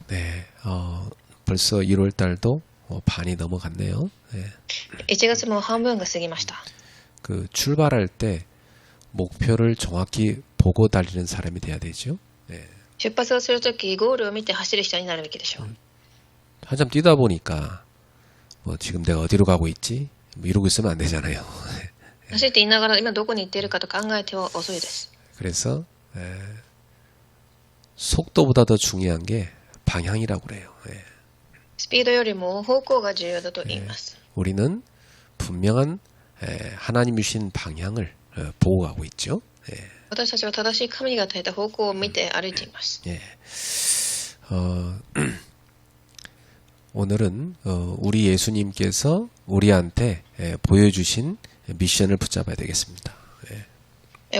네, 벌써 1월 달도 반이 넘어갔네요. 네. 1月も半分が過ぎました。 그 출발할 때 목표를 정확히 보고 달리는 사람이 돼야 되죠. 네. 出発をするとき、ゴールを見て走る人になるべきでしょう。 한참 뛰다 보니까 지금 내가 어디로 가고 있지? 이러고 있으면 안 되잖아요. 走っていながら今どこに行っているかと考えては遅いです。 그래서 속도보다 더 중요한 게 방향이라고 그래요. スピードよりも方向が重要だと言います。 우리는 분명한 하나님이 주신 방향을 보고 가고 있죠. 私たちは正しい神が与えた方向を見て歩いています。 오늘은 우리 예수님께서 우리한테 보여주신 미션을 붙잡아야 되겠습니다.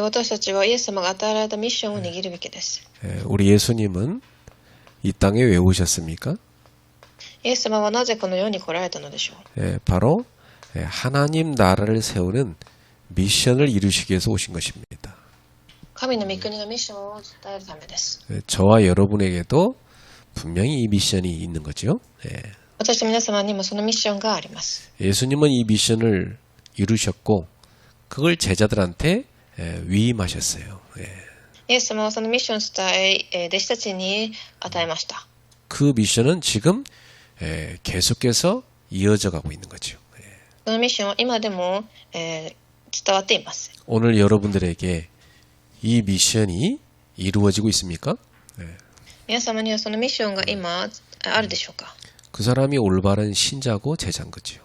私たちはイエス様が与えられたミッションを握るべきです。 우리 예수님은 이 땅에 왜 오셨습니까? イエス様はなぜこの世に来られたのでしょう。 바로 하나님 나라를 세우는 미션을 이루시기 위해서 오신 것입니다. 神の御国のミッションを伝えるためです。 저와 여러분에게도 분명히 이 미션이 있는 거죠. 私と皆様にもそのミッションがあります。 예수님은 이 미션을 이루셨고 그걸 제자들한테 위임하셨어요. イエス様はそのミッションを伝え、弟子たちに与えました。 그 미션은 지금 계속해서 이어져 가고 있는 거죠. そのミッションは今でも、伝わっています。 오늘 여러분들에게 이 미션이 이루어지고 있습니까? 皆様にはそのミッションが今あるでしょうか。 그 사람이 올바른 신자고 제자인 거죠.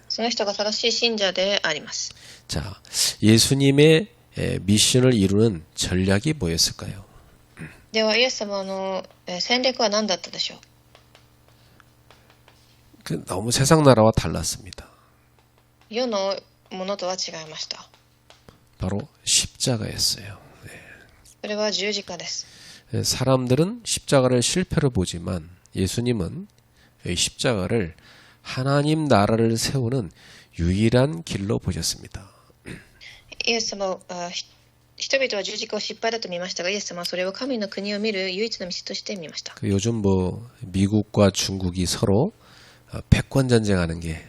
その人が正しい信者であります。 자, 예수님의 미션을 이루는 전략이 뭐였을까요? ではイエス様の戦略は何だったでしょう。 너무 세상 나라와 달랐습니다. 世のものとは違いました。 바로 십자가였어요. それは十字架です。 사람들은 십자가를 실패로 보지만 예수님은 이 십자가를 하나님 나라를 세우는 유일한 길로 보셨습니다. イエス様は人々は十字架を失敗だと見ましたが、イエス様はそれを神の国を見る唯一の道として見ました。 요즘 미국과 중국이 서로 패권 전쟁하는 게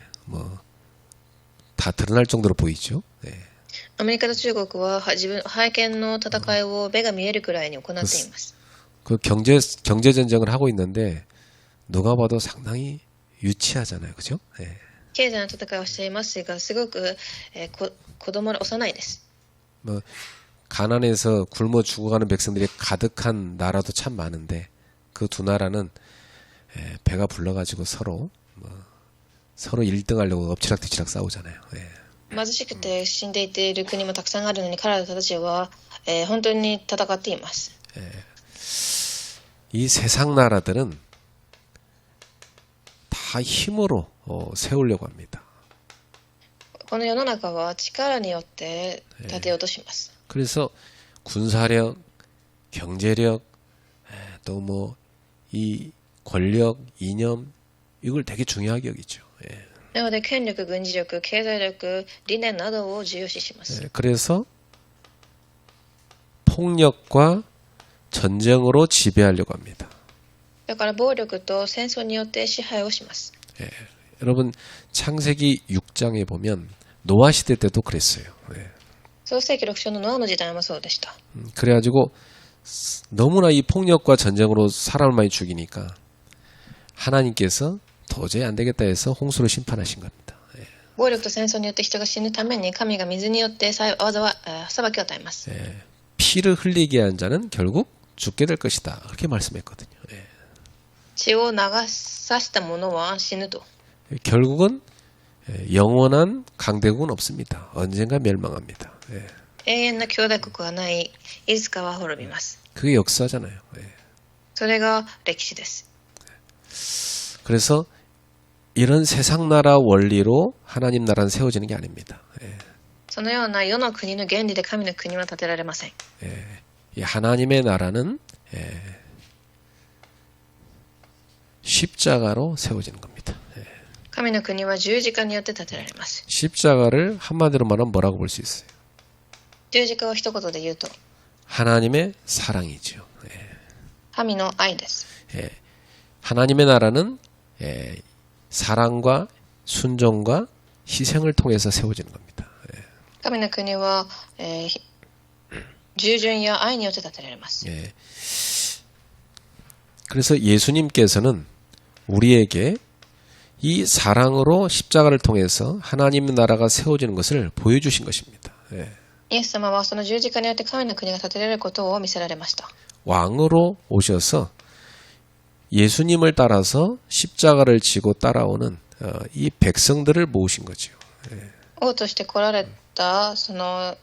다 드러날 정도로 보이죠. アメリカと中国は覇権の戦いを目が見えるくらいに行っています。 그 경제 전쟁을 하고 있는데 누가 봐도 상당히 유치하잖아요, 그죠? 経済の戦いをしていますが、すごく、子供の幼いです。 가난해서 굶어 죽어가는 백성들이 가득한 나라도 참 많은데 그 두 나라는 배가 불러가지고 서로 1등 하려고 엎치락뒤치락 싸우잖아요. 貧しくて死んでいっている国もたくさんあるのに、彼らたちは、本当に戦っています。 이 세상 나라들은 다 힘으로 세우려고 합니다. この世の中は力によって立てようとします。 그래서 군사력, 경제력, 또 이 권력, 이념 이걸 되게 중요하게 여기죠. なので権力、軍事力、経済力、理念などを重要視します。 그래서 폭력과 전쟁으로 지배하려고 합니다. だから暴力と戦争によって支配をします。 여러분 창세기 6장에 보면 노아 시대 때도 그랬어요. 創世記6章のノアの時代もそうでした。 그래가지고 너무나 이 폭력과 전쟁으로 사람을 많이 죽이니까 하나님께서 도저히 안 되겠다 해서 홍수로 심판하신 겁니다. 暴力と戦争によって人が死ぬために神が水によって裁きを与えます。 피를 흘리게 한 자는 결국 죽게 될 것이다. 그렇게 말씀했거든요. 血を流さした者は死ぬと。 결국은 영원한 강대국은 없습니다. 언젠가 멸망합니다. 永遠な兄弟国はない。いつかは滅びます。 그게 역사잖아요. それが歴史です。 그래서 이런 세상 나라 원리로 하나님 나라는 세워지는 게 아닙니다. そのような世の国の原理で神の国は建てられません。 이 하나님의 나라는 십자가로 세워지는 겁니다. 神の国は十字架によって建てられます。 십자가를 한마디로 말하면 뭐라고 볼 수 있어요? 十字架を一言で言うと 하나님의 사랑이죠. 神の愛です。 하나님의 나라는 사랑과 순종과 희생을 통해서 세워지는 겁니다. 神の国は、従順や愛によって建てられます。 예. 그래서 예수님께서는 우리에게 이 사랑으로 십자가를 통해서 하나님의 나라가 세워지는 것을 보여주신 것입니다. 예. イエス様はその十字架によって神の国が建てられることを見せられました。 왕으로 오셔서 예수님을 따라서 십자가를 지고 따라오는 이 백성들을 모으신 거죠. 王として来られたその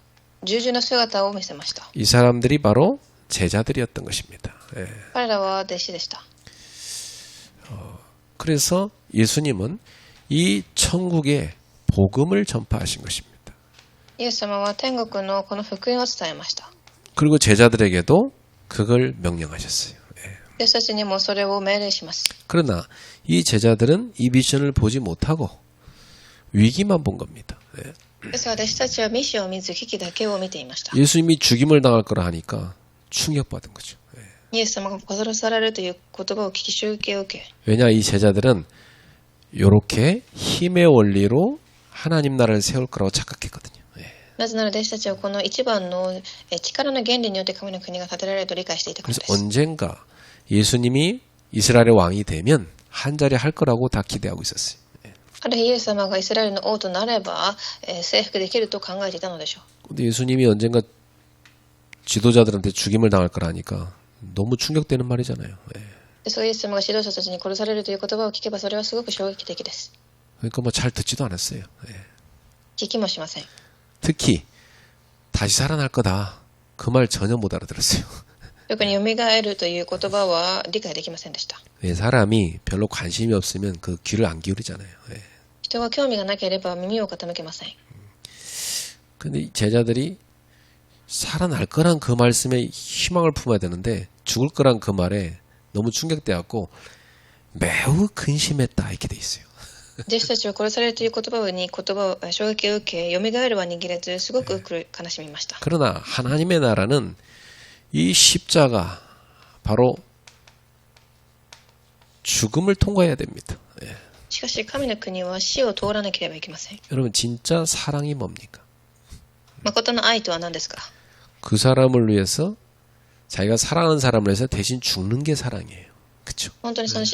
従順な姿を見せました。 이 사람들이 바로 제자들이었던 것입니다. 예. 彼らは弟子でした。 그래서 예수님은 이 천국의 복음을 전파하신 것입니다. イエス様は天国のこの福音を伝えました。 그리고 제자들에게도 그걸 명령하셨어요. 예. 弟子たちにもそれを命令します。 그러나 이 제자들은 이 미션을 보지 못하고 위기만 본 겁니다. 예. ですが弟子たちはミッションを見ず危機だけを見ていました。 예수님이 죽임을 당할 거라 하니까 충격받은 거죠. 예. イエス様が殺されるという言葉を聞き襲撃を受け、 왜냐 이 제자들은 이렇게 힘의 원리로 하나님 나라를 세울 거라고 착각했거든요. 예. なぜなら弟子たちはこの一番の力の原理によって神の国が建てられると理解していたからで 그래서 す。 언젠가 예수님이 이스라엘의 왕이 되면 한 자리 할 거라고 다 기대하고 있었어요. ある日イエス様がイスラエルの王となれば、征服できると考えていたのでしょう。 근데 예수님이 언젠가 지도자들한테 죽임을 당할 거라니까 너무 충격되는 말이잖아요. 예. ですがイエス様が指導者たちに殺されるという言葉を聞けばそれはすごく衝撃的です。 그러니까 뭐 잘 듣지도 않았어요. 예. 聞きもしません。 특히 다시 살아날 거다. 그 말 전혀 못 알아들었어요. 特に蘇るという言葉は理解できませんでした。 왜 사람이 별로 관심이 없으면 그 귀를 안 기울이잖아요. 예. 人が興味がなければ耳を傾けません。 근데 이 제자들이 살아날 거란 그 말씀에 희망을 품어야 되는데 죽을 거란 그 말에 너무 충격되었고 매우 근심했다 이렇게 돼 있어요. 弟子たちは殺されるという言葉を衝撃を受け、蘇るは握れずすごく悲しみました。 그러나 하나님의 나라는 이 십자가 바로 죽음을 통과해야 됩니다. 예. しかし神の国は死を通らなければいけません。 여러분 진짜 사랑이 뭡니까? 誠の愛とは何ですか？ 그 사람을 위해서 자기가 사랑하는 사람을 위해서 대신 죽는 게 사랑이에요. 그렇죠? 本当にその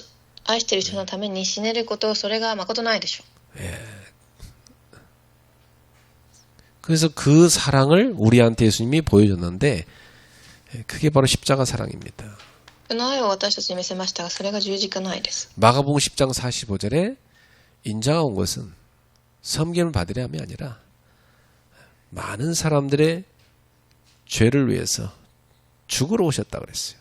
愛している人のために死ねること、それが誠の愛でしょう。 그래서 그 사랑을 우리한테 예수님이 보여줬는데 그게 바로 십자가 사랑입니다. その愛を私たちに見せましたが、それが十字架の愛です。 마가복음 10장 45절에 인자가 온 것은 섬김을 받으려 함이 아니라 많은 사람들의 죄를 위해서 죽으러 오셨다 그랬어요.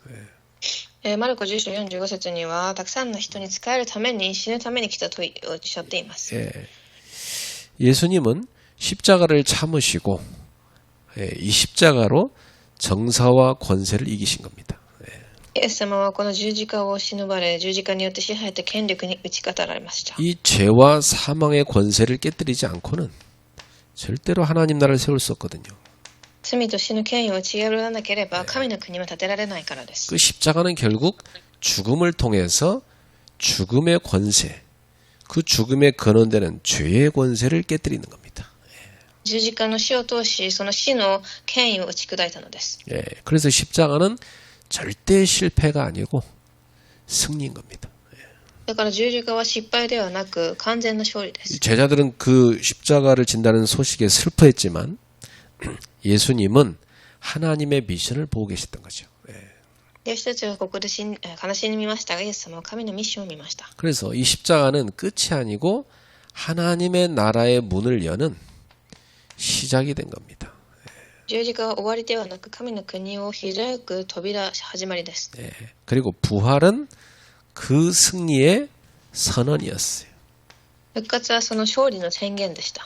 マルコ10章45節には、たくさんの人に仕えるために死ぬために来たとおっしゃっています。 예수님은 십자가를 참으시고 이 십자가로 정사와 권세를 이기신 겁니다. イエス様はこの十字架を忍ばれ、十字架によって支配と権力に打ち勝たれました。 이 죄와 사망의 권세를 깨뜨리지 않고는 절대로 하나님 나라를 세울 수 없거든요. 罪と死の権威をち破らなければ神の国は建てられないからです。 그 십자가는 결국 죽음을 통해서 죽음의 권세, 그 죽음에 근원되는 죄의 권세를 깨뜨리는 겁니다. 十字架の死を通し、その死の権威を打ち砕いたのです。 그래서 십자가는 절대 실패가 아니고 승리인 겁니다. だから十字架は失敗ではなく完全な勝利です。 제자들은 그 십자가를 진다는 소식에 슬퍼했지만 예수님은 하나님의 미션을 보고 계셨던 거죠. 弟子たちはここで悲しみましたが、イエス様は神のミッションを見ました。 그래서 이 십자가는 끝이 아니고 하나님의 나라의 문을 여는 시작이 된 겁니다. 十字架は終わりではなく神の国を開く扉、始まりです。 그리고 부활은 그 승리의 선언이었어요. 復活はその勝利の宣言でした。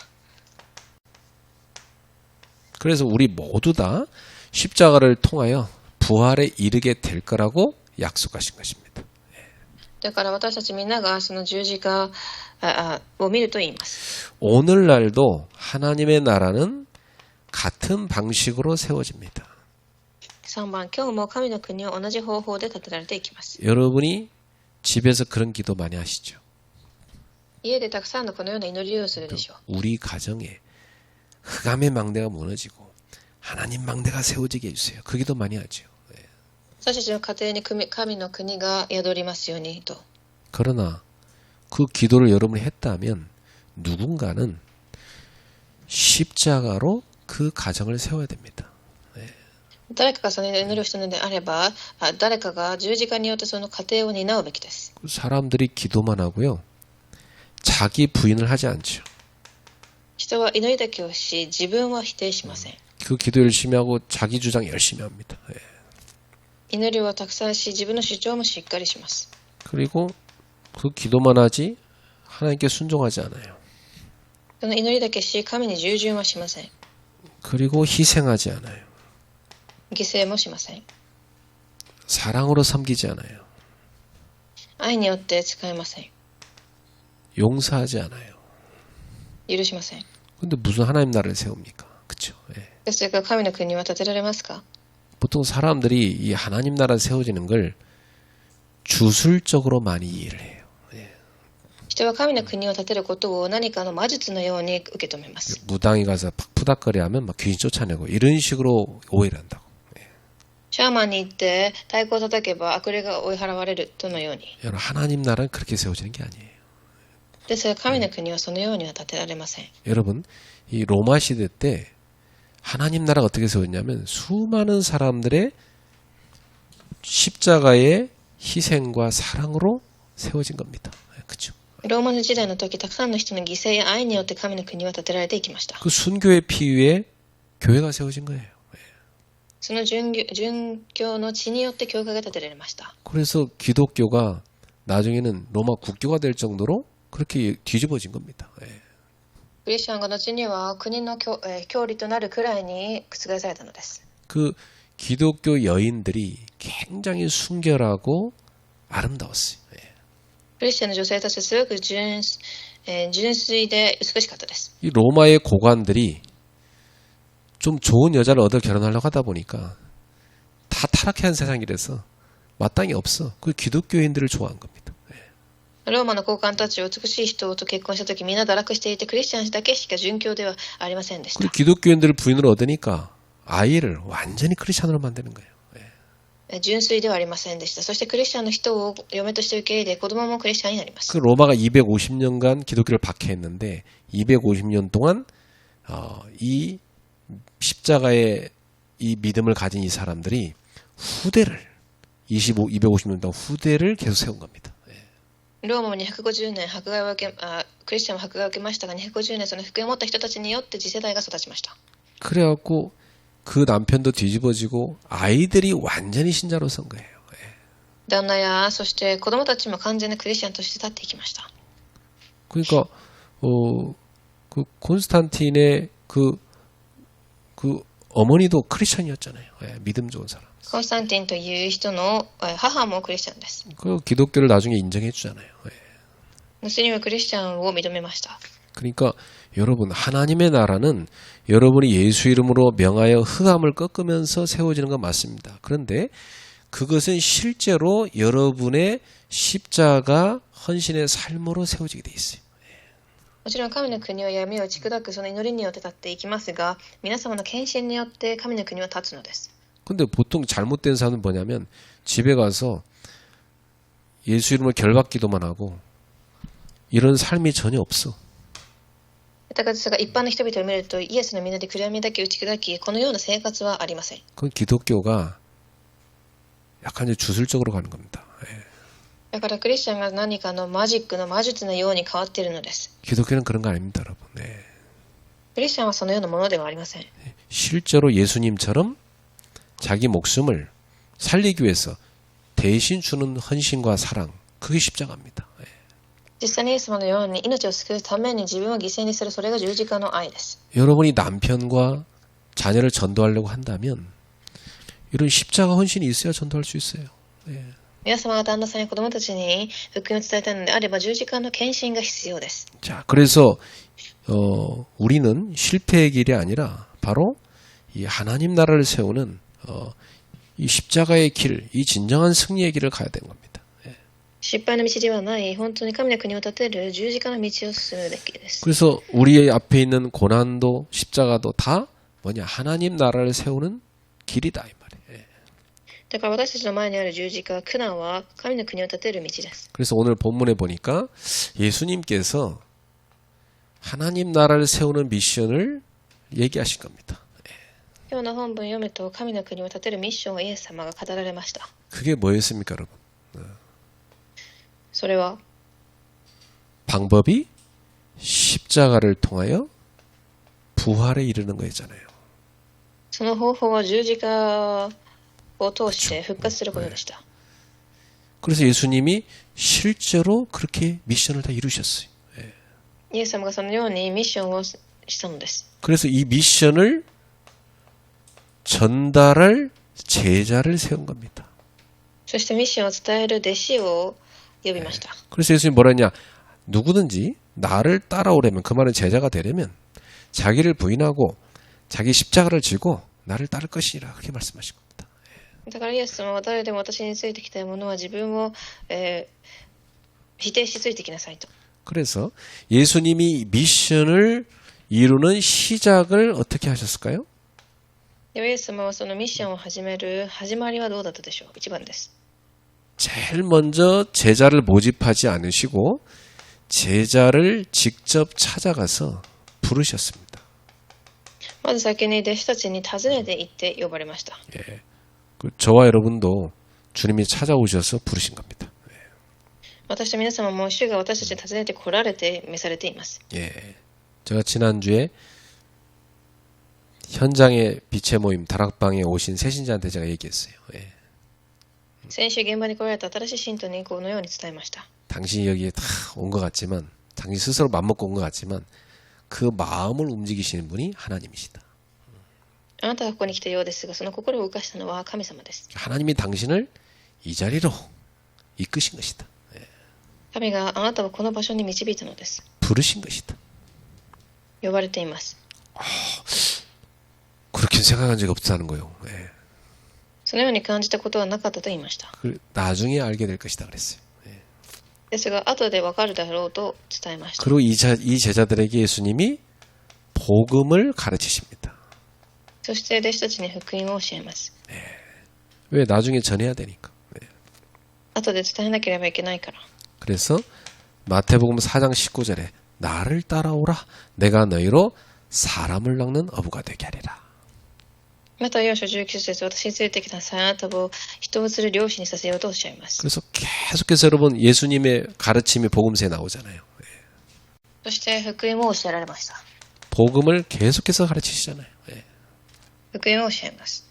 그래서 우리 모두 다 십자가를 통하여 부활에 이르게 될 거라고 약속하신 것입니다. だから私たちみんながその十字架を見ると言います。 오늘날도 하나님의 나라는 같은 방식으로 세워집니다. 3番、今日も神の国は同じ方法で建てられていきます。 여러분이 집에서 그런 기도 많이 하시죠. 家でたくさんのこのような祈りをするでしょう。 우리 가정에 흑암의 망대가 무너지고 하나님 망대가 세워지게 해주세요. 그 기도 많이 하죠. 私たちの家庭に神の国が宿りますようにと。 그러나 그 기도를 여러분이 했다면 누군가는 십자가로 그 가정을 세워야 됩니다. 誰かがその祈りをしたのであれば、誰かが十字架によってその家庭を担うべきです。 사람들이 기도만 하고요. 자기 부인을 하지 않죠. 人は祈りだけをし、自分は否定しません。 그 기도 열심히 하고 자기 주장 열심히 합니다. 예. 祈りをたくさんし、自分の主張もしっかりします。 그리고 그 기도만 하지 하나님께 순종하지 않아요. その祈りだけし、神に従順はしません。 그리고 희생하지 않아요. 犠牲もしません。 사랑으로 섬기지 않아요. 愛によって使えません。 용서하지 않아요. 許しません。 근데 무슨 하나님 나라를 세웁니까? 그쵸? 예. それから神の国は建てられますか？ 보통 사람들이 이 하나님 나라 세워지는 걸 주술적으로 많이 이해를 해요. 人は神の国を建てることを何かの魔術のように受け止めます。 무당이 가서 푸닥거리 하면 막 귀신 쫓아내고 이런 식으로 오해를 한다고. シャーマンに行って太鼓を叩けば悪霊が追い払われるとのように。 여러분 하나님 나라는 그렇게 세워지는 게 아니에요. ですが神の国はそのようには建てられません。 여러분 이 로마 시대 때 하나님 나라가 어떻게 세워졌냐면 수많은 사람들의 십자가의 희생과 사랑으로 세워진 겁니다. 그렇죠? ローマの時代の時、たくさんの人の犠牲や愛によって神の国は建てられていきました。 그 순교의 피 위에 교회가 세워진 거예요. その殉教の血によって教会が建てられました。 그래서 기독교가 나중에는 로마 국교가 될 정도로 그렇게 뒤집어진 겁니다. クリスチャンが後には国の教理となるくらいに覆されたのです。 그 기독교 여인들이 굉장히 순결하고 아름다웠어요. クリスチャンの女性たちはすごく純粋で美しかったです。 이 로마의 고관들이 좀 좋은 여자를 얻어 결혼하려고 하다 보니까 다 타락한 세상이라서 마땅히 없어. 그 기독교인들을 좋아한 겁니다. ローマの高官たちは美しい人と結婚した時みんな堕落していてクリスチャンだけしか殉教ではありませんでし 그리고 た。 기독교인들을 부인으로 얻으니까 아이를 완전히 크리스찬으로 만드는 거예요. 純粋ではありませんでした。そしてクリスチャンの人を嫁として受け入れ子供もクリスチャンになります。 그 로마가 250년간 기독교를 박해했는데 250년 동안 이 십자가의 이 믿음을 가진 이 사람들이 후대를 250년 동안 후대를 계속 세운 겁니다. ローマも250年迫害を受けクリスチャンも迫害を受けましたが250年その福音を持った人たちによって次世代が育ちました。 그래갖고 그 남편도 뒤집어지고 아이들이 완전히 신자로 선 거예요. 旦那やそして子供たちも完全なクリスチャンとして立っていきました。 그러니까 그 콘스탄틴의 그 어머니도 크리스천이었잖아요. 믿음 좋은 사람. コンスタンティンという人の母もクリスチャンです。 그 기독교를 나중에 인정해 주잖아요. 後にはクリスチャンを認めました。 그러니까 여러분 하나님의 나라는 여러분이 예수 이름으로 명하여 흑암을 꺾으면서 세워지는 건 맞습니다. 그런데 그것은 실제로 여러분의 십자가 헌신의 삶으로 세워지게 돼 있어요. もちろん神の国は闇を打ち砕くその祈りによって立っていきますが皆様の献身によって神の国は立つのです。 근데 보통 잘못된 사람은 뭐냐면 집에 가서 예수 이름으로 결박기도만 하고 이런 삶이 전혀 없어. だからですが一般の人々を見るとイエスの皆で暗闇だけ打ち砕きこのような生活はありません。 그건 기독교가 약간 이제 주술적으로 가는 겁니다. だからクリスチャンが何かのマジックの魔術のように変わっているのです。 기독교는 그런 거 아닙니다, 여러분. クリスチャンはそのようなものではありません。 실제로 예수님처럼 자기 목숨을 살리기 위해서 대신 주는 헌신과 사랑, 그게 십자가입니다. 実際にイエス様のように命を救うために自分を犠牲にするそれが十字架の愛です。 여러분이 남편과 자녀를 전도하려고 한다면 이런 십자가 헌신이 있어야 전도할 수 있어요. 皆様が旦那さんや子供たちに福音を伝えたいのであれば十字架の献身が必要です。 자, 그래서 우리는 실패의 길이 아니라 바로 이 하나님 나라를 세우는 이 십자가의 길, 이 진정한 승리의 길을 가야 되는 겁니다. 失敗の道ではない、本当に神の国を立てる十字架の道を進むべきです。 그래서 우리의 앞에 있는 고난도 십자가도 다 뭐냐 하나님 나라를 세우는 길이다 이 말이에요. だから私たちの前にある十字架、苦難は神の国を立てる道です。 그래서 오늘 본문에 보니까 예수님께서 하나님 나라를 세우는 미션을 얘기하신 겁니다. 今日の本文読むと、神の国を立てるミッションをイエス様が語られました。 그게 뭐였습니까, 여러분? それは 방법이 십자가를 통하여 부활에 이르는 거였잖아요. その方法は十字架を通して復活することでした。 그래서 예수님이 실제로 그렇게 미션을 다 이루셨어요. イエス様がそのようにミッションをしたのです。 그래서 이 미션을 전달할 제자를 세운 겁니다. そしてミッションを伝える弟子を呼びました。 그래서 예수님이 뭐라 했냐? 누구든지 나를 따라오려면 그 말은 제자가 되려면 자기를 부인하고 자기 십자가를 지고 나를 따를 것이라 그렇게 말씀하신 겁니다. だからイエス様は誰でも私についてきたい者は自分を、否定しついてきなさいと。 그래서 예수님이 미션을 이루는 시작을 어떻게 하셨을까요? ではイエス様はそのミッションを始める始まりはどうだったでしょう。1番です。 제일 먼저 제자를 모집하지 않으시고 제자를 직접 찾아가서 부르셨습니다. まず先に弟子たちに訪ねて行って呼ばれました。 예. 저와 여러분도 주님이 찾아오셔서 부르신 겁니다. 私と皆様も主が私たちに訪ねて来られて召されています。 예. 제가 지난주에 현장의 빛의 모임 다락방에 오신 새신자한테 제가 얘기했어요. 예. 先週現場に来られた新しい信徒にこのように伝えました。 당신이 여기에 다 온 것 같지만 당신 스스로 맘먹고 온 것 같지만 그 마음을 움직이시는 분이 하나님이시다. あなたがここに来たようですが、その心を動かしたのは神様です。 하나님이 당신을 이 자리로 이끄신 것이다. 神があなたをこの場所に導いたのです。 부르신 것이다. 呼ばれています。 그렇게 생각한 적이 없다는 거예요. 예. そのように感じたことはなかったと言いました。 나중에 알게 될 것이다 그랬어요. ですが、後でわかるだろうと伝えました。 그리고 이 제자들에게 예수님이 복음을 가르치십니다. そして弟子たちに福音を教えます。 왜 나중에 전해야 되니까. 後で伝えなければいけないから。 그래서 마태복음 4장 19절에 나를 따라오라 내가 너희로 사람을 낚는 어부가 되게 하리라. また、4章19節、私についてきたさあなたを人を釣る漁師にさせようとおっしゃいます。 그래서 계속해서 여러분 예수님의 가르침이 복음서에 나오잖아요. そして福音を教えられました。 복음을 계속해서 가르치시잖아요. 福音を教えます。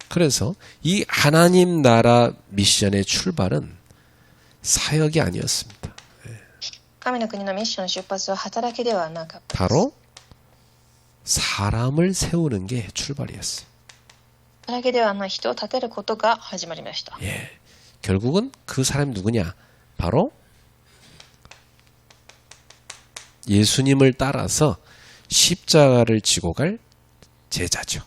그래서 이 하나님 나라 미션의 출발은 사역이 아니었습니다. 神の国のミッションの出発は働きではなかった。 바로 사람을 세우는 게 출발이었어요. 働きではない人を立てることが始まりました。 예. 결국은 그 사람이 누구냐? 바로 예수님을 따라서 십자가를 지고 갈 제자죠.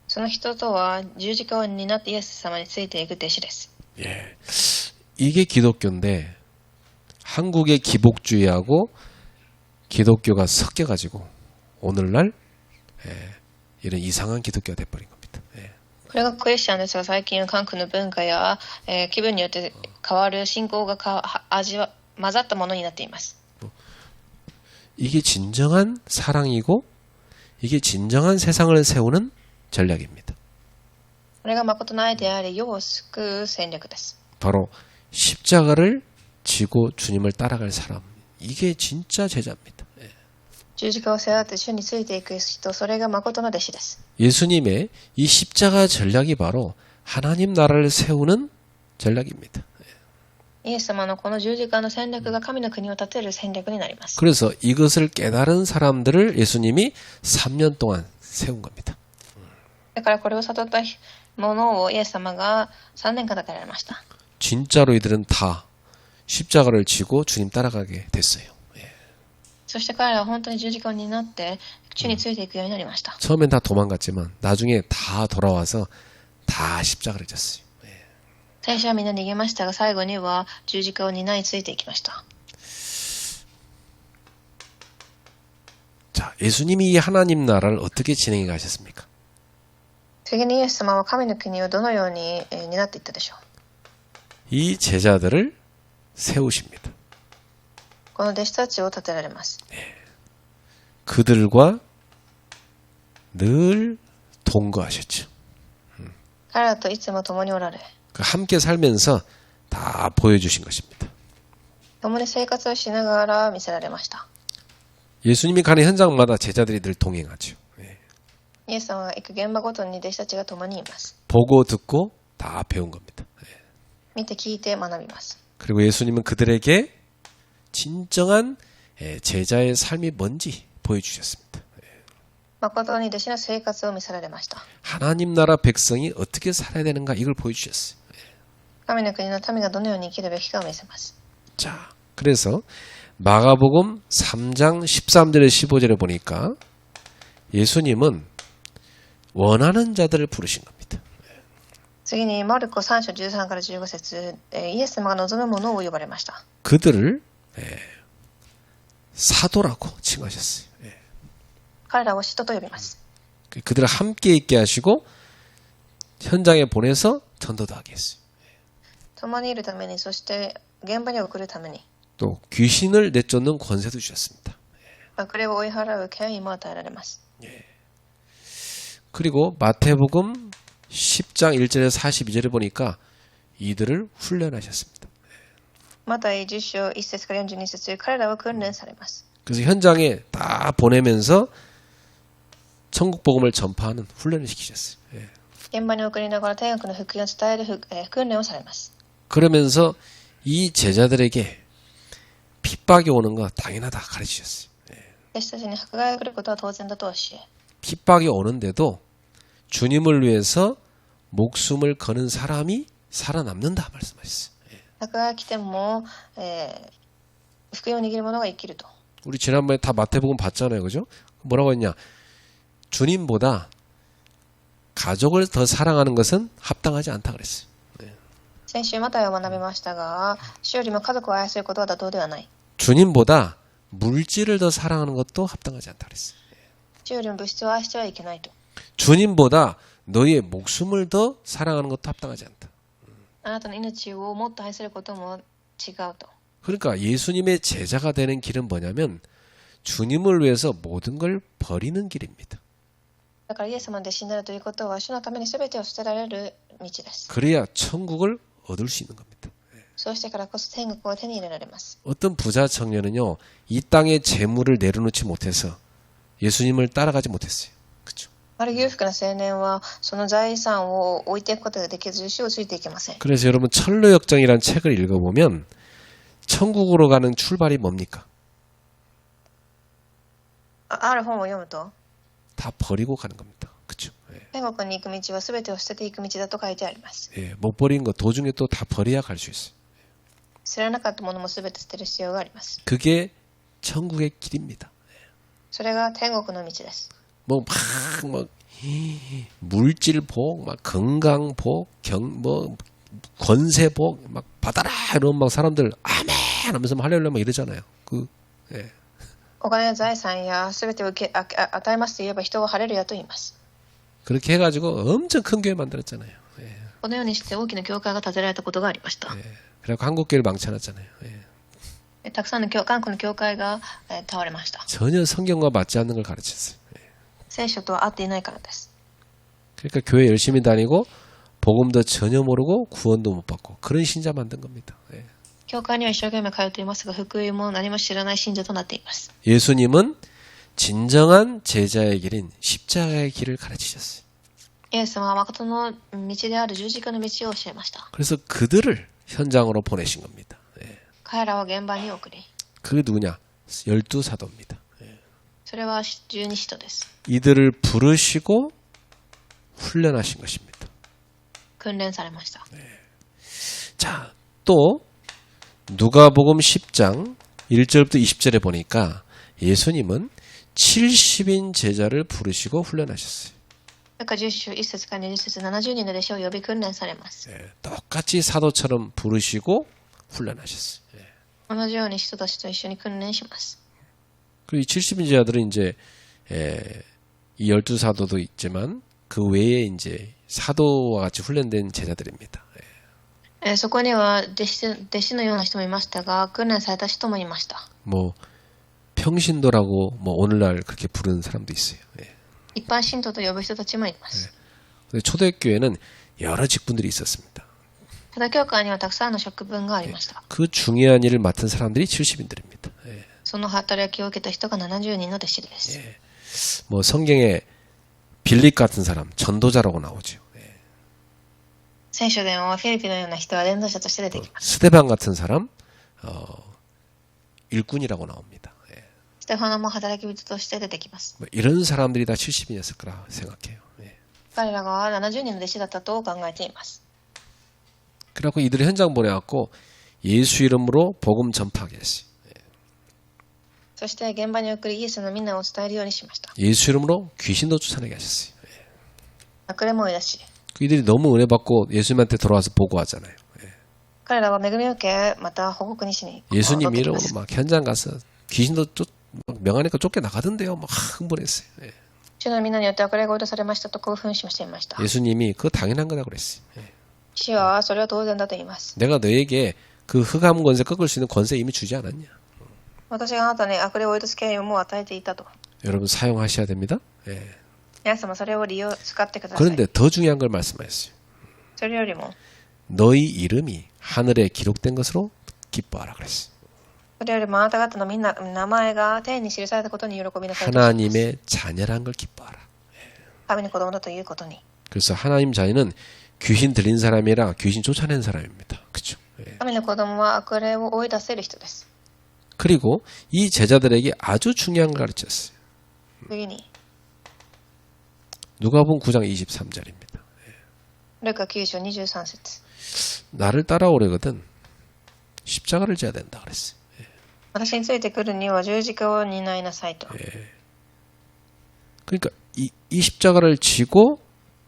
その人とは十字架を担ってイエス様についていく弟子です。 예. 이게 기독교인데 한국의 기복주의하고 기독교가 섞여가지고 오늘날 이런 이상한 기독교가 돼버린 겁니다. これがクリスチャンですが、最近韓国の文化や、気分によって変わる信仰が混ざったものになっています。 이게 진정한 사랑이고 이게 진정한 세상을 세우는 전략입니다. これが誠の愛であり世を救う戦略です。 바로 십자가를 지고 주님을 따라갈 사람. 이게 진짜 제자입니다. 十字架を背負って主についていく人、それが誠の弟子です。 예수님의 이 십자가 전략이 바로 하나님 나라를 세우는 전략입니다. イエス様のこの十字架の戦略が神の国を立てる戦略になります。 그래서 이것을 깨달은 사람들을 예수님이 3년 동안 세운 겁니다. だからこれを悟ったものをイエス様が3年間立てられました。 진짜로 이들은 다 십자가를 지고 주님 따라가게 됐어요. そして彼らは本当に十字架を担って主についていくようになりました。 처음엔 다 도망갔지만 나중에 다 돌아와서 다 십자가를 졌어요. 戦士はみんな逃げましたが、最後には十字架を担いついていきました。 자, 예수님이 이 하나님 나라를 어떻게 진행해 가셨습니까? 次にイエス様は神の国をどのように担っていったでしょう。 이 제자들을 세우십니다. この弟子たちを立てられます。 그들과 늘 동거하셨죠. 彼らといつも共におられ、 함께 살면서 다 보여주신 것입니다. 共に生活をしながら見せられました。 예수님이 가는 현장마다 제자들이 늘 동행하죠. イエス様が行く現場ごとに弟子たちが共にいます。 보고 듣고 다 배운 겁니다. 見て聞いて学びます。 그리고 예수님은 그들에게 진정한 제자의 삶이 뭔지 보여주셨습니다. 誠に弟子の生活を見せられました。 하나님 나라 백성이 어떻게 살아야 되는가 이걸 보여주셨어요. 神の国の民がどのように生きるべきかを見せます。 자, 그래서 마가복음 3장 13절에 15절에 보니까 예수님은 원하는 자들을 부르신 겁니다. 次にマルコ3章13から15節、イエス様が望む者を呼ばれました。 그들을 사도라고 칭하셨어요. 彼らを使徒と呼びます。 그들을 함께 있게 하시고 현장에 보내서 전도도 하게 했어요. 共にいるために、そして現場に送るために、 또 귀신을 내쫓는 권세도 주셨습니다. 悪霊を追い払う権威も与えられます。 그리고 마태복음 10장 1절에서 42절에 보니까 이들을 훈련하셨습니다. また10章1節から42節、彼らは訓練されます。 그래서 현장에 다 보내면서 천국 복음을 전파하는 훈련을 시키셨어요. 現場に送りながら天国の福音を伝える訓練をされます。 그러면서 이 제자들에게 핍박이 오는 거 당연하다 가르치셨어요. 弟子たちに迫害が来ることは当然だと教え、 핍박이 오는데도 주님을 위해서 목숨을 거는 사람이 살아남는다 말씀하셨어요. 迫害が来ても、福音を握る者が生きると。 우리 지난번에 다 마태복음 봤잖아요. 그죠? 뭐라고 했냐? 주님보다 가족을 더 사랑하는 것은 합당하지 않다 그랬어요. 先週マタイを学びましたが、主よりも家族を愛することは妥当ではない。 주님보다 물질을 더 사랑하는 것도 합당하지 않다 그랬어요. 主よりも物質を愛してはいけないと。 주님보다 너희의 목숨을 더 사랑하는 것도 합당하지 않다. あなたの命をもっと愛することも違うと。 그러니까 예수님의 제자가 되는 길은 뭐냐면 주님을 위해서 모든 걸 버리는 길입니다. だからイエス様の弟子になるということは、主のために全てを捨てられる道です。 그래야 천국을 얻을 수 있는 겁니다. そうしてからこそ天国を手に入れられます。 어떤 부자 청년은요, 이 땅에 재물을 내려놓지 못해서 예수님을 따라가지 못했어요. 그렇죠? ある裕福な青年は、その財産を置いていくことができず、主をついていけません。 그래서 여러분 철로역정이라는 책을 읽어보면 천국으로 가는 출발이 뭡니까? ある本を読むと、 다 버리고 가는 겁니다. 그렇죠? 예. 天国に行く道は全てを捨てていく道だと書いてあります。 예, 못 버린 거 도중에 또 다 버려야 갈 수 있어요. 知らなかったものも全て捨てる必要があります。 그게 천국의 길입니다. それが天国の道です。 뭐 물질복, 막 건강복, 권세복, 막 받아라 이런 막 사람들 아멘 하면서 막 할렐루야 막 이러잖아요. 예. お金や財産や全てを与えますと言えば人はハレルヤと言います。 그렇게 해가지고 엄청 큰 교회 만들었잖아요. 예. このようにして大きな教会が建てられたことがありました。 예. 그래서 한국 교회를 망쳐놨잖아요. 예. たくさんの韓国の教会が倒れました。 전혀 성경과 맞지 않는 걸 가르쳤어요. 예. 聖書とは合っていないからです。 그러니까 교회 열심히 다니고 복음도 전혀 모르고 구원도 못 받고 그런 신자 만든 겁니다. 예. 教会には一生懸命通っていますが、福音も何も知らない信者となっています。 예수님은 진정한 제자의 길인 십자가의 길을 가르치셨어요. イエス様は誠の道である十字架の道を教えました。 그래서 그들을 현장으로 보내신 겁니다. 예. 彼らを現場に送り、 그게 누구냐? 12사도입니다. それは十二使徒です。 이들을 부르시고 훈련하신 것입니다. 訓練されました。 자, 또 누가복음 10장 1절부터 20절에 보니까 예수님은 70인 제자를 부르시고 훈련하셨어요. ルカ10章1節から20節70人の弟子を呼び訓練されます。 예, 똑같이 사도처럼 부르시고 훈련하셨어요. 예. 同じように人たちと一緒に訓練します。 그리고 이 70인자들은 이제 이 12사도도 있지만 그 외에 이제 사도와 같이 훈련된 제자들입니다. そこには弟子のような人もいましたが、訓練された人もいました。 뭐 평신도라고 뭐 오늘날 그렇게 부르는 사람도 있어요. 예. 一般信徒と呼ぶ人たちもいます。 근데 초대교회는 여러 직분들이 있었습니다. ただ教会にはたくさんの職分がありました。 그 중요한 일을 맡은 사람들이 70인들입니다. 예. その働きを受けた人が70人の弟子です。 예. 뭐 성경에 빌립 같은 사람 전도자라고 나오죠. 예. 聖書でもフィリピのような人は伝道者として出てきます。 스데반 같은 사람 일꾼이라고 나옵니다. 예. ステファノも働き人として出てきます。 뭐 이런 사람들이 다 70인이었을 거라 생각해요. 예. 彼らが70人の弟子だったと考えています。 그래갖고 이들을 현장 보내갖고 예수 이름으로 복음 전파하게 했어요. そして現場に送りイエスの皆を伝えるようにしました。 예수 이름으로 귀신도 쫓아내게 하셨어요. 悪霊も追い出し、 이들이 너무 은혜 받고 예수님한테 돌아와서 보고하잖아요. 彼らは恵みを受け、また報告にしに 예수님 戻ってき 이름으로 ます。 막 현장 가서 귀신도 막 명하니까 쫓겨 나가던데요. 막 흥분했어요. 主の皆によって悪霊が追い出されましたと興奮しましていました。 예수님이 그거 당연한 거다 그랬어요. 主はそれは当然だと言います。 내가 너에게 그 흑암 권세 꺾을 수 있는 권세 이미 주지 않았냐? 私があなたに悪霊を追い出す権威をもう与えていたと。 여러분 사용하셔야 됩니다. 예. 皆様それを使ってください。 그런데 더 중요한 걸 말씀하셨어요. それよりも、 너희 이름이 하늘에 기록된 것으로 기뻐하라 그랬어요. それよりもあなた方のみんな名前が天に記されたことに喜びなさいとします。 하나님의 자녀란 걸 기뻐하라. 神の子供だということに。 그래서 하나님 자녀는 귀신 들린 사람이 아니라 귀신 쫓아낸 사람입니다. 그렇죠? 예. 神の子供は悪霊を追い出せる人です。 그리고 이 제자들에게 아주 중요한 걸 가르쳤어요. 次に、 누가복음 9장 23절입니다. ルカ9章23節。 나를 따라오려거든 십자가를 져야 된다 그랬어요. 私についてくるには十字架を担いなさいと。 그러니까 이 십자가를 지고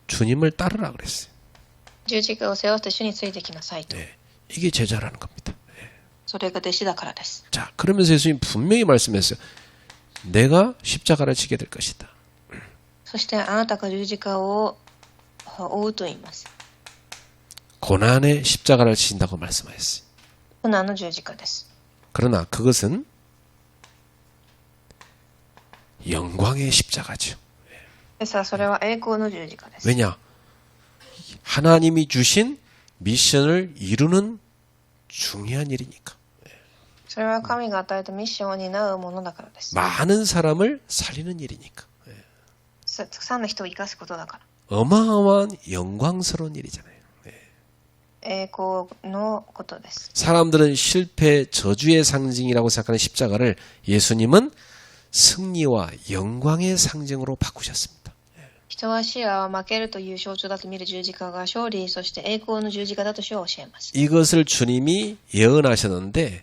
주님을 따르라 그랬어요. 十字架を背負って主についてきなさいと。 이게 제자라는 겁니다. それが弟子だからです。 자, 그러면서 예수님 분명히 말씀했어요. 내가 십자가를 지게 될 것이다. そしてあなたが十字架を追うと言います。 고난의 십자가를 지신다고 말씀하셨어요. 苦難の十字架です。 그러나 그것은 영광의 십자가죠. ですがそれは栄光の十字架です。 왜냐? 하나님이 주신 미션을 이루는 중요한 일이니까. それは神が与えたミッションを担うものだからです。 많은 사람을 살리는 일이니까. たくさんの人を生かすことだから。 어마어마한 영광스러운 일이잖아요. 栄光のことです。 사람들은 실패, 저주의 상징이라고 생각하는 십자가를 예수님은 승리와 영광의 상징으로 바꾸셨습니다. 人は死や負けるという象徴だと見る十字架が勝利、そして栄光の十字架だと主は教えます。 이것을 주님이 예언하셨는데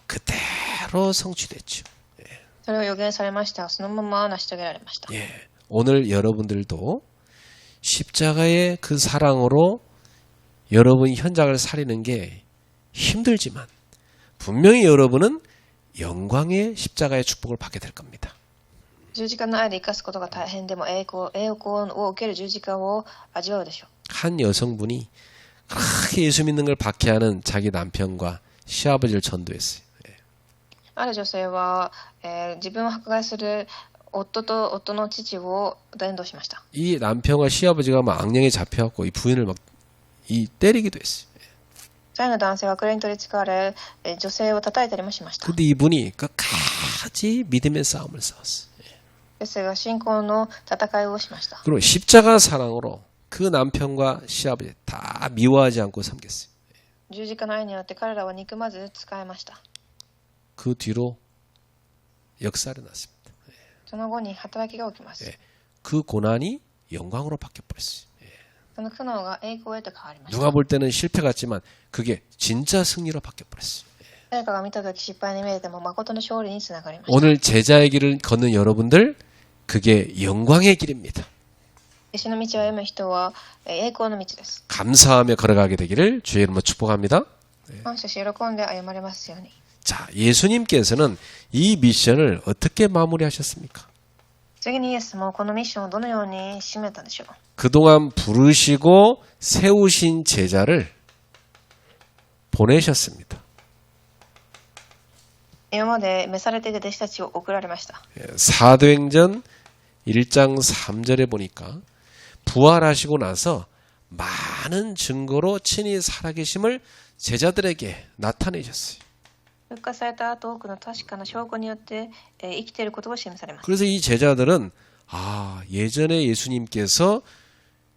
그대로 성취됐죠. それを予言されましたが、そのまま成し遂げられました。 예, 오늘 여러분들도 십자가의 그 사랑으로 여러분 현장을 살리는 게 힘들지만 분명히 여러분은 영광의 십자가의 축복을 받게 될 겁니다. 十字架の愛で生かすことが大変でも栄光を受ける十字架を味わうでしょう。 한 여성분이 그렇게 예수 믿는 걸 박해하는 자기 남편과 시아버지를 전도했어요. ある女性は、自分を迫害する夫と夫の父を伝道しました。 이 남편과 시아버지가 막 악령에 잡혀갖고 이 부인을 막 때리기도 했어요. その男性は悪霊に取りつかれ、女性を叩いたりもしました。 근데 이분이 끝까지 믿음의 싸움을 싸웠어요. ですが信仰の戦いをしました。 그리고 십자가 사랑으로 그 남편과 시아버지 다 미워하지 않고 섬겼어요. 十字架の愛によって彼らは憎まず仕えました。 그 뒤로 역사를 났습니다. その後に働きが起きます。 그 고난이 영광으로 바뀌어버렸어요. その苦悩が栄光へと変わりました。 누가 볼 때는 실패 같지만 그게 진짜 승리로 바뀌어버렸어요. 誰かが見たとき失敗に見えても誠の勝利につながりました。 오늘 제자의 길을 걷는 여러분들 그게 영광의 길입니다. 弟子の道を歩む人は栄光の道です。 감사하며 걸어가게 되기를 주의 이름으로 축복합니다. 感謝し喜んで歩まれますように。 자, 예수님께서는 이 미션을 어떻게 마무리하셨습니까? 次にイエスもこのミッションをどのように締めたでしょう。 그동안 부르시고 세우신 제자를 보내셨습니다. 今まで召されている弟子たちを送られました。 사도행전 1장 3절에 보니까 부활하시고 나서 많은 증거로 친히 살아계심을 제자들에게 나타내셨어요. 復活された後、多くの確かな証拠によって生きていることを示されます。 그래서 이 제자들은 예전에 예수님께서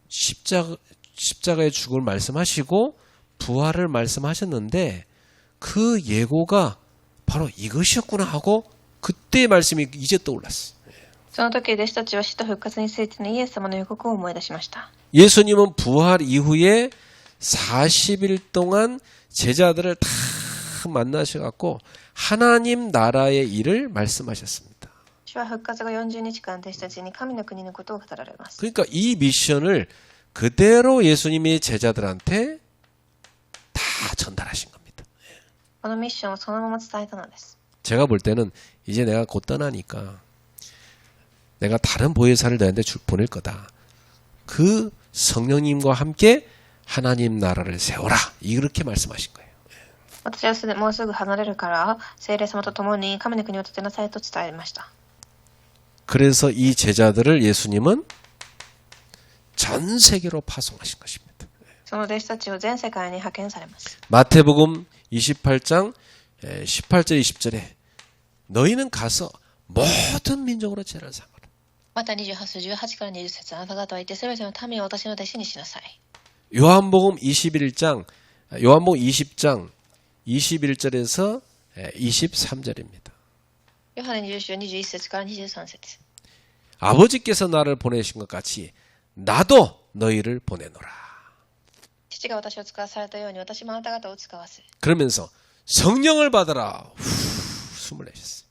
십자가의 죽음을 말씀하시고 부활을 말씀하셨는데 그 예고가 바로 이것이었구나 하고 그때의 말씀이 이제 떠올랐어요. その時、弟子たちは死と復活についてのイエス様の予告を思い出しました。 예수님은 부활 이후에 40일 동안 제자들을 다 만나셔갖고 하나님 나라의 일을 말씀하셨습니다. 主は復活後40日間、弟子たちに神の国のことを語られます。 그러니까 이 미션을 그대로 예수님이 제자들한테 다 전달하신 겁니다. このミッションをそのまま伝えたのです。 제가 볼 때는 이제 내가 곧 떠나니까 내가 다른 보혜사를 너한테 보낼 거다. 그 성령님과 함께 하나님 나라를 세워라. 이렇게 말씀하신 거예요. 私はもうすぐ離れるから、聖霊様と共に神の国を建てなさいと伝えました。 그래서 이 제자들을 예수님은 전 세계로 파송하신 것입니다. その弟子たちを全世界に派遣されます。 마태복음 28장 18절 20절에 너희는 가서 모든 민족으로 제자를 삼아라. また28章18から20節、あなた方は言ってすべての民を私の弟子にしなさい。 요한복음 20장 21절에서 23절입니다. ヨハネ20章21節から23節。 아버지께서 나를 보내신 것 같이 나도 너희를 보내노라. 父が私を使わされたように私もあなた方を使わせ。 그러면서 성령을 받아라. 숨을 내셨어요.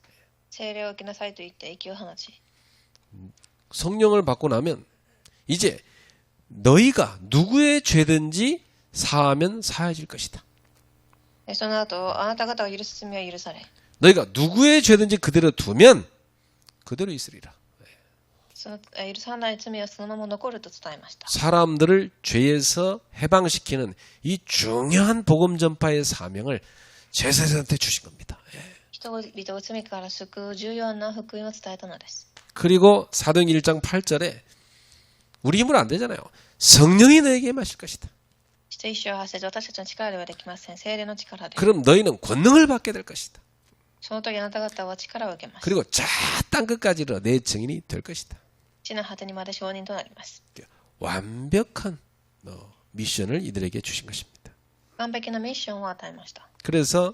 聖霊を受けなさいと言って息を放ち。 성령을 받고 나면 이제 너희가 누구의 죄든지 사하면 사해질 것이다. その後、あなた方を許す罪は許され。 너희가 누구의 죄든지 그대로 두면 그대로 있으리라. その許さない罪はそのまま残ると伝えました。 사람들을 죄에서 해방시키는 이 중요한 복음 전파의 사명을 제자들한테 주신 겁니다. 人々を罪から救う重要な福音を伝えたのです。 그리고 사도행전 1장 8절에 우리 힘으로 안 되잖아요. 성령이 너에게 마실 것이다. 使徒一章8節、私たちの力ではできません。聖霊の力で。 그럼 너희는 권능을 받게 될 것이다. その時あなた方は力を受けます。 그리고 저 땅끝까지 이르러 내 증인이 될 것이다. 地の果てにまで証人となります。 완벽한 미션을 이들에게 주신 것입니다. 完璧なミッションを与えました。 그래서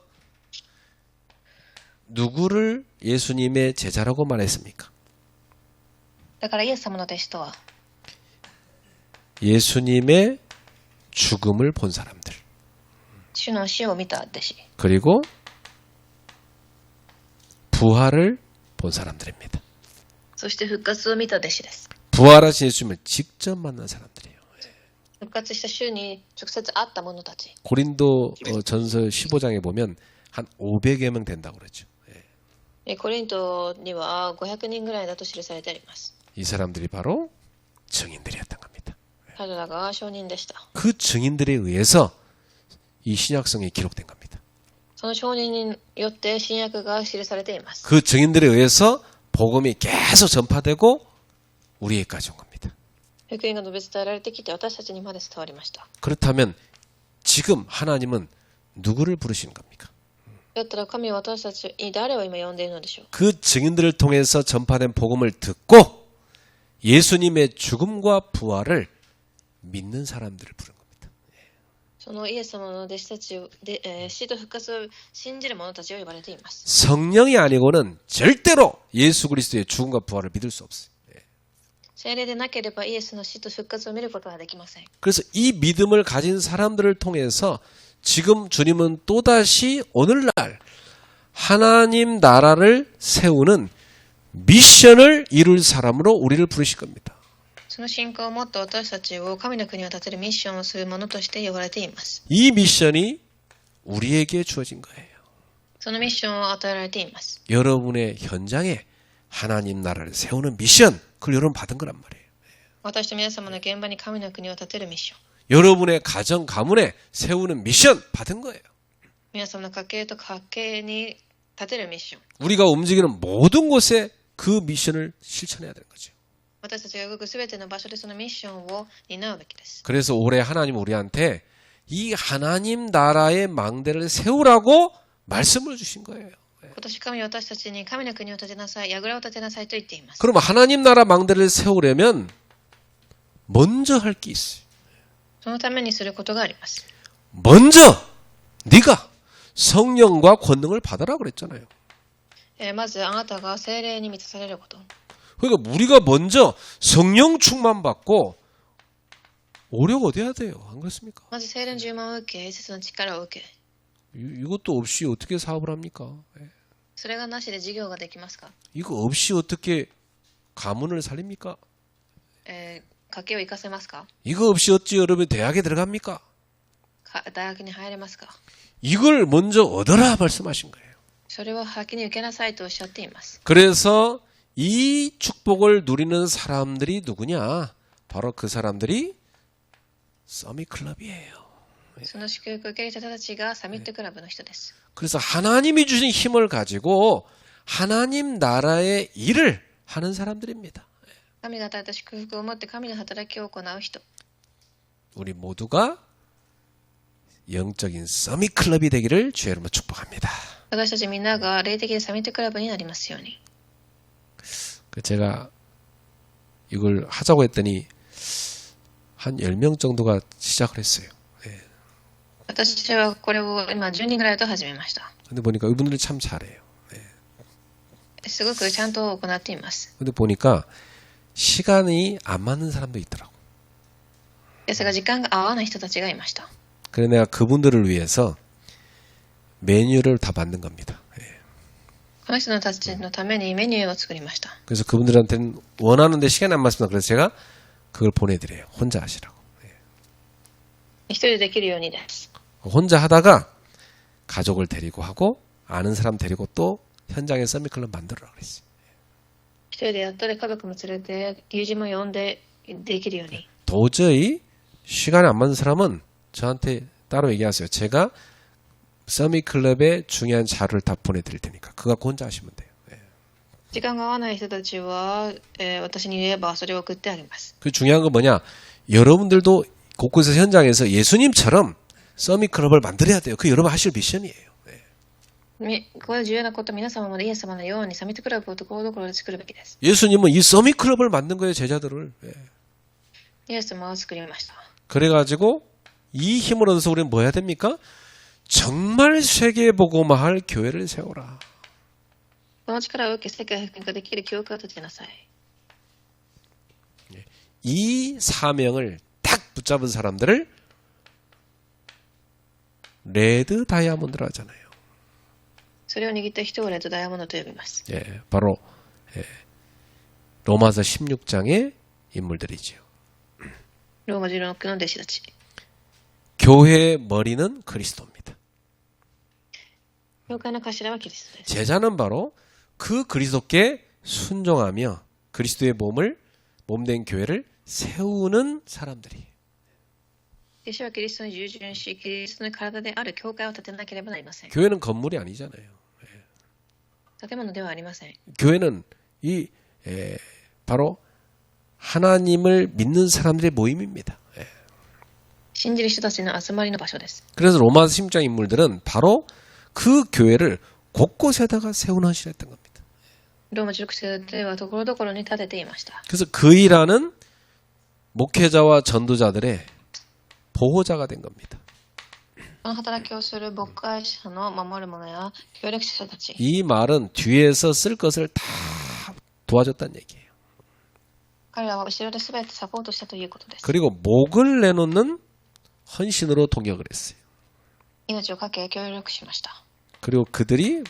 누구를 예수님의 제자라고 말했습니까? だからイエス様の弟子とは、 예수님의 죽음을 본 사람들. 主の死を見た弟子。 그리고 부활을 본 사람들입니다. そして復活を見た弟子です。 부활하신 예수님을 직접 만난 사람들이에요. 復活した主に直接会った者たち。 고린도 전서 15장에 보면 한 500여 명 된다고 그러죠. コリントには500人ぐらいだと記されてあります。 이 사람들이 바로 증인들이었던 겁니다. 彼らが証人でした。 그 증인들에 의해서 이 신약성이 기록된 겁니다. その証人によって新約が記されています。 그 증인들에 의해서 복음이 계속 전파되고 우리에게까지 온 겁니다. 福音が述べ伝えられてきて私たちにまで伝わりました。 그렇다면 지금 하나님은 누구를 부르시는 겁니까? だったら神は私たちに誰を今呼んでいるのでしょう。 그 증인들을 통해서 전파된 복음을 듣고 예수님의 죽음과 부활을 믿는 사람들을 부른 겁니다. そのイエス様の弟子たちを死と復活を信じる者たちを呼ばれています。 성령이 아니고는 절대로 예수 그리스도의 죽음과 부활을 믿을 수 없어요. 聖霊でなければイエスの死と復活を見ることはできません。 그래서 이 믿음을 가진 사람들을 통해서 지금 주님은 또다시 오늘날 하나님 나라를 세우는 미션을 이룰 사람으로 우리를 부르실 겁니다. その信仰をもっと私たちを神の国を建てるミッションをするものとして呼ばれています。 이 미션이 우리에게 주어진 거예요. そのミッションを与えられています。 여러분의 현장에 하나님 나라를 세우는 미션, 그걸 여러분 받은 거란 말이에요. 私と皆様の現場に神の国を建てるミッション。 여러분의 가정, 가문에 세우는 미션 받은 거예요. 皆様の家計と家計に立てるミッション。 우리가 움직이는 모든 곳에 그 미션을 실천해야 되는 거죠. 私たちが動くすべての場所でそのミッションを担うべきです。 그래서 올해 하나님 우리한테 이 하나님 나라의 망대를 세우라고 말씀을 주신 거예요. 今年神は私たちに神の国を建てなさい、櫓を建てなさいと言っています。 그럼 하나님 나라 망대를 세우려면 먼저 할 게 있어요. そのためにすることがあります。 먼저 네가 성령과 권능을 받아라 그랬잖아요. まずあなたが聖霊に満たされること。 그러니까 우리가 먼저 성령 충만 받고 오력 얻어야 돼요. 안 그렇습니까? まず聖霊の充満を受け、聖書の力を受け。 이것도 없이 어떻게 사업을 합니까? それがなしで事業ができますか？ 이거 없이 어떻게 가문을 살립니까? 家計を生かせますか？ 이거 없이 어찌 여러분 대학에 들어갑니까? 大学に入れますか？ 이걸 먼저 얻어라 말씀하신 거예요. それを先に受けなさいとおっしゃっています。 그래서 이 축복을 누리는 사람들이 누구냐? 바로 그 사람들이 서밋클럽이에요. その祝福を受ける人たちがサミットクラブの人です。 그래서 하나님이 주신 힘을 가지고 하나님 나라의 일을 하는 사람들입니다. 神が与えた祝福を持って神の働きを行う人。 우리 모두가 영적인 서밋클럽이 되기를 주의 이름으로 축복합니다. 私たちみんなが霊的でサミットクラブになりますように。 제가 이걸 하자고 했더니 한 10명 정도가 시작을 했어요. 私はこれを今10人ぐらいと始めました。 근데 보니까 이분들이 참 잘해요. すごくちゃんと行っています。 근데 보니까 시간이 안 맞는 사람도 있더라고. ですが時間が合わない人たちがいました。 그래서 내가 그분들을 위해서 메뉴를 다 만든 겁니다. この人たちのためにメニューを作りました。 그래서 그분들한테는 원하는데 시간이 안 맞습니다. 그래서 제가 그걸 보내드려요. 혼자 하시라고. 一人でできるようにです。 혼자 하다가 가족을 데리고 하고 아는 사람 데리고 또 현장에 서밋클럽 만들어라 그랬어요. 一人でやったり家族も連れて友人も呼んでできるように。 도저히 시간이 안 맞는 사람은 저한테 따로 얘기하세요. 제가 서밋클럽에 중요한 자료를 다 보내드릴 테니까 그거 갖고 혼자 하시면 돼요. 時間が合わない人たちは、私に言えばそれを送ってあげます。 그 중요한 건 뭐냐? 여러분들도 곳곳에서 현장에서 예수님처럼 서밋클럽을 만들어야 돼요. 그 여러분 하실 미션이에요. これ重要なこと、皆様もイエス様のようにサミットクラブをところどころで作るべきです。 예수님은 이 서밋클럽을 만든 거예요. 제자들을. イエス様は作りました。 그래가지고 이 힘을 얻어서 우리는 뭐 해야 됩니까? 정말 세계복음화할 교회를 세워라. この力を受け世界復興ができる教会を立てなさい。 이 사명을 딱 붙잡은 사람들을 레드 다이아몬드라 하잖아요. それを握った人をレッドダイヤモンドと呼びます。 바로 로마서 16장의 인물들이지요. ローマ16の弟子たち。 교회의 머리는 그리스도입니다. 教会の頭はキリストです。 제자는 바로 그 그리스도께 순종하며 그리스도의 몸된 교회를 세우는 사람들이. 弟子はキリストに従順し、キリストの体である教会を建てなければなりません。 교회는 건물이 아니잖아요. 建物ではありません。 교회는 바로 하나님을 믿는 사람들의 모임입니다. 信じる人たちの集まりの場所です。 그래서 로마서 16장 인물들은 바로 그 교회를 곳곳에다가 세워놓으시라 했던 겁니다. ローマ16章ではところどころに建てていました。 그래서 그 일하는 목회자와 전도자들의 보호자가 된 겁니다. この働きをする牧会者の守る者や協力者たち。 이 말은 뒤에서 쓸 것을 다 도와줬다는 얘기예요. 彼らは後ろで全てサポートしたということです。 그리고 목을 내놓는 헌신으로 동역을 했어요. 命を懸け協力しました。 그리고 그들이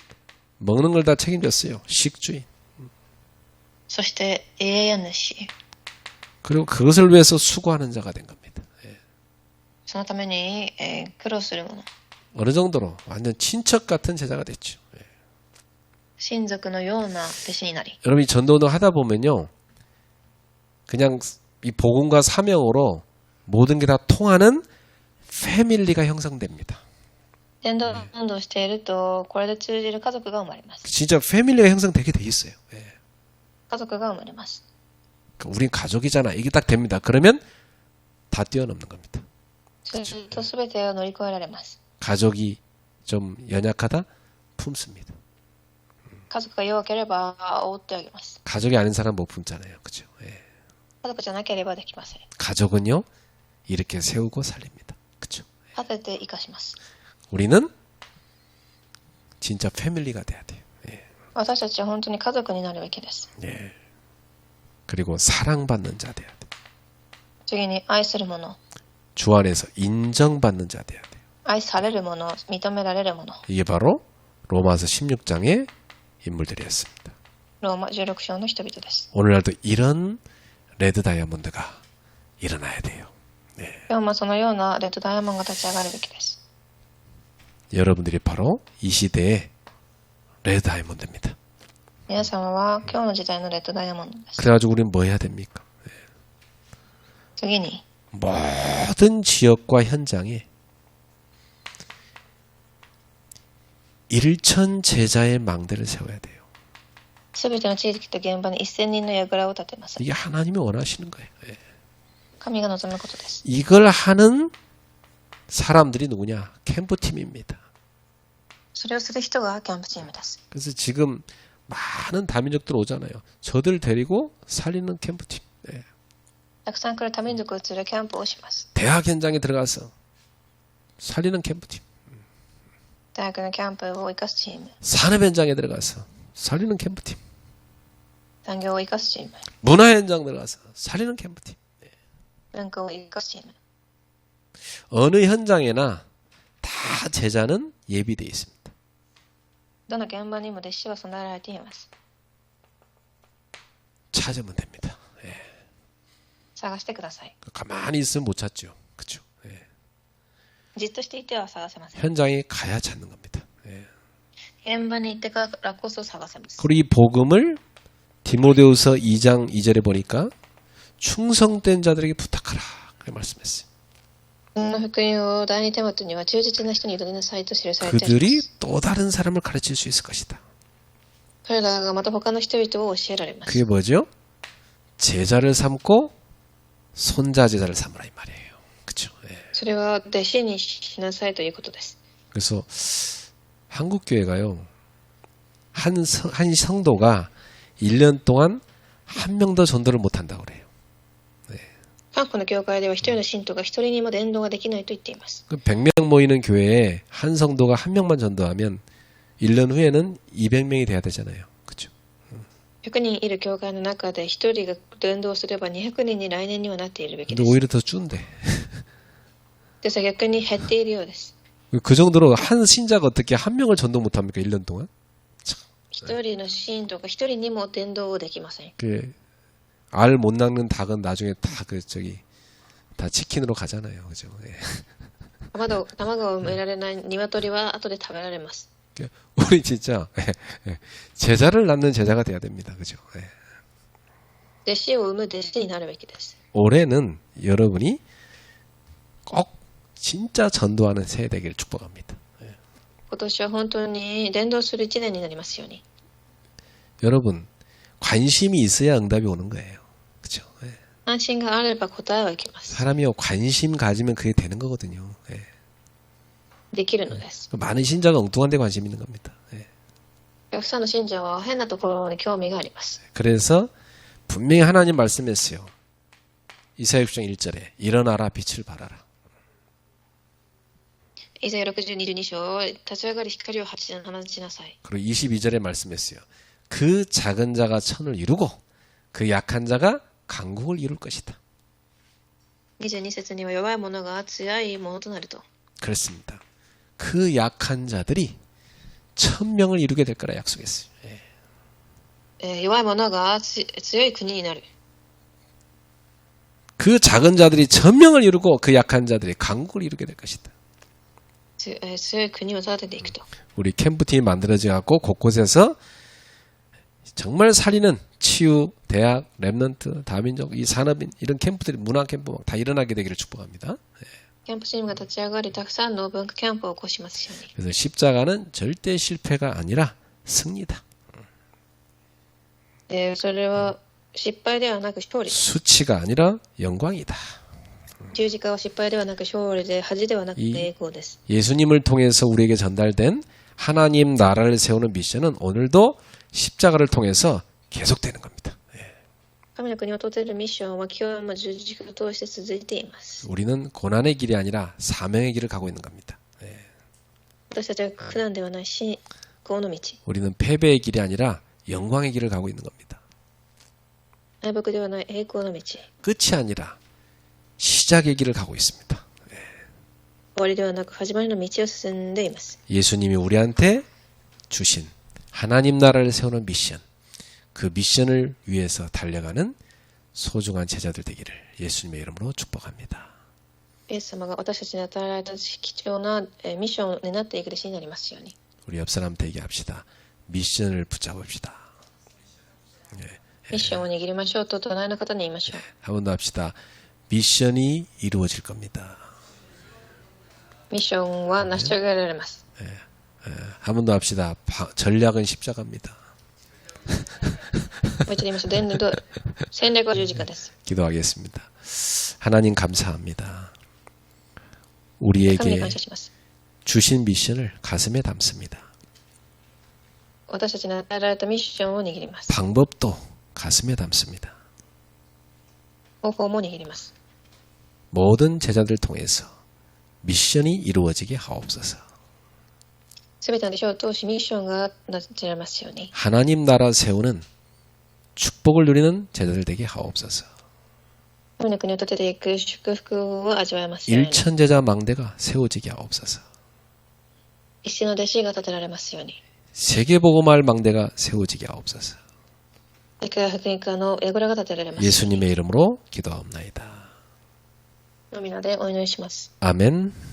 먹는 걸 다 책임졌어요. 식주인. そして永遠主。 그리고 그것을 위해서 수고하는 자가 된 겁니다. そのために、苦労する者。 어느 정도로 완전 친척 같은 제자가 됐죠. 親族のような弟子になり。 여러분이 전도운동 하다 보면요. 그냥 이 복음과 사명으로 모든 게 다 통하는 패밀리가 형성됩니다. 伝道運動していると、これで通じる家族が生まれます。 진짜 패밀리가 형성되게 돼 있어요. 예. 家族が生まれます。 우린 가족이잖아. 이게 딱 됩니다. 그러면 다 뛰어넘는 겁니다. すると全てを乗り越えられます。 가족이 좀 연약하다? 품습니다. 家族が弱ければ覆ってあげます。 가족이 아닌 사람 못 품잖아요. 그죠? 예. 家族じゃなければできません。 가족은요, 이렇게 세우고 살립니다. 그죠? 立てて生かします。 우리는 진짜 패밀리가 돼야 돼요. 예. 私たちは本当に家族になるべきです。 예. 그리고 사랑받는 자 돼야 돼요. 次に愛する者、 주 안에서 인정받는 자 돼야 돼요. 愛される者、認められる者。 이게 바로 로마서 16장의 인물들이었습니다. ローマ16章の人々です。 오늘날도 이런 레드 다이아몬드가 일어나야 돼요. 今日もそのようなレッドダイヤモンドが立ち上がるべきです。 여러분들이 바로 이 시대의 레드 다이아몬드입니다. 皆様は今日の時代のレッドダイヤモンドです。 그래가지고 우리는 뭐 해야 됩니까? 次に、 모든 지역과 현장에 일천 제자의 망대를 세워야 돼요. すべての地域と現場に1000人の櫓を立てます。 이게 하나님이 원하시는 거예요. 예. 神が望むことです。 이걸 하는 사람들이 누구냐? 캠프팀입니다. それをする人がキャンプチームです。 그래서 지금 많은 다민족들 오잖아요. 저들 데리고 살리는 캠프팀. 예. たくさん来る多民族を連れキャンプをします。 대학 현장에 들어가서 살리는 캠프팀. 大学のキャンプを生かすチーム、 산업 현장에 들어가서 살리는 캠프팀. 産業を生かすチーム、 문화 현장 들어가서 살리는 캠프팀. 文化を生かすチーム。 어느 현장에나 다 제자는 예비되어 있습니다. どの現場にも弟子は備えられています。 찾으면 됩니다. 探してください。 가만히 있으면 못 찾죠. 그렇죠? じっとしていては探せません。 현장에 가야 찾는 겁니다. 現場に行ってからこそ探せます。 그리고 이 복음을 디모데후서 2장 2절에 보니까 충성된 자들에게 부탁하라. 그렇게 말씀했어요. この福音を第二テモテには忠実な人に委ねなさいと記されています。 그들이 또 다른 사람을 가르칠 수 있을 것이다. 彼らがまた他の人々を教えられます。 그게 뭐죠? 제자를 삼고 손자 제자를 삼으라 이 말이에요. 그렇죠? それは弟子にしなさいということです。 그래서 한국 교회가요. 한 성도가 1년 동안 한 명도 전도를 못 한다고 그래요. 韓国の教会では一人の信徒が一人にも伝道ができないと言っています。 100명 모이는 교회에 한 성도가 한 명만 전도하면 1년 후에는 200명이 돼야 되잖아요. 그렇죠? 100人いる教会の中で一人が伝道すれば200人に来年にはなっているべきで 근데 す。 오히려 더 준대. ですが逆に減っているようです。 그 정도로 한 신자가 어떻게 한 명을 전도 못 합니까? 1년 동안? 一人の信徒が一人にも伝道をできません。 알 못 낚는 닭은 나중에 다 다 치킨으로 가잖아요. 그죠? 예. 卵を埋められない鶏は後で食べられます。 우리 진짜 제자를 낳는 제자가 돼야 됩니다. 그죠? 예. 弟子を生む弟子になるべきです。 올해는 여러분이 꼭 진짜 전도하는 새해 되기를 축복합니다. 今年は本当に伝道する一年になりますように。 여러분 관심이 있어야 응답이 오는 거예요. 그죠? 예. 関心があれば答えは行きます。 사람이 관심 가지면 그게 되는 거거든요. 예. できるのです。 많은 신자가 엉뚱한 데 관심 있는 겁니다. 예. たくさんの信者は変なところに興味があります。 그래서 분명히 하나님 말씀했어요. 이사야 6장 1절에 일어나라 빛을 발하라. イザヤ60、22章、立ち上がり光を放ちなさい。 그리고 22절에 말씀했어요. 그 작은 자가 천을 이루고 그 약한 자가 강국을 이룰 것이다. 22節には弱い者が強い者となると。 그렇습니다. 그 약한 자들이 1000명을 이루게 될 거라 약속했어요. 예. 弱い者が強い国になる。그 작은 자들이 전명을 이루고 그 약한 자들이 강국을 이루게 될 것이다. 強い国を育てていくと。 우리 캠프팀이 만들어져 갖고 곳곳에서 정말 살리는 치유, 대학, 랩넌트, 다민족, 이 산업인 이런 캠프들이 문화 캠프 다 일어나게 되기를 축복합니다. キャンプチームが立ち上がり、たくさんの文化キャンプを起こしますように。 그래서 십자가는 절대 실패가 아니라 승리다. それは失敗ではなく勝利。 수치가 아니라 영광이다. 十字架は失敗ではなく勝利で、恥ではなく栄光です。 예수님을 통해서 우리에게 전달된 하나님 나라를 세우는 미션은 오늘도 십자가를 통해서 계속되는 겁니다. 神の国を立てるミッションは今日も十字架を通して続いています。 우리는 고난의 길이 아니라 사명의 길을 가고 있는 겁니다. 私たちは苦難ではない信仰の道、 우리는 패배의 길이 아니라 영광의 길을 가고 있는 겁니다. 敗北ではない栄光の道、 끝이 아니라 시작의 길을 가고 있습니다. 終わりではなく始まりの道を進んでいます。 예수님이 우리한테 주신 하나님 나라를 세우는 미션, 그 미션을 위해서 달려가는 소중한 제자들 되기를 예수님의 이름으로 축복합니다. イエス様が私たちに与えられた貴重なミッションを担っていく弟子になりますように。 우리 옆 사람한테 얘기합시다. 미션을 붙잡읍시다. ミッションを握りましょうと隣の方に言いましょう。 한 번 더 합시다. 미션이 이루어질 겁니다. ミッションは成し遂げられます。 한 번 더 합시다. 전략은 십자가입니다. もう一度言いましょう。戦略は十字架です。 기도하겠습니다. 하나님 감사합니다. 神に 우리에게 感謝します。 주신 미션을 가슴에 담습니다. 私たちに与えられたミッションを握ります。 방법도 가슴에 담습니다. 方法も握ります。 모든 제자들 통해서 미션이 이루어지게 하옵소서. すべての弟子を通しミッションがなせられますように。 하나님 나라 세우는 축복을 누리는 제자들 되게 하옵소서. 神の国を立てていく祝福を味わえますように。 일천 제자 망대가 세워지게 하옵소서. 一世の弟子が立てられますように。 세계복음할 망대가 세워지게 하옵소서. 世界福音家の櫓が立てられますように。 예수님의 이름으로 기도하옵나이다. の皆でお祈りします。 아멘.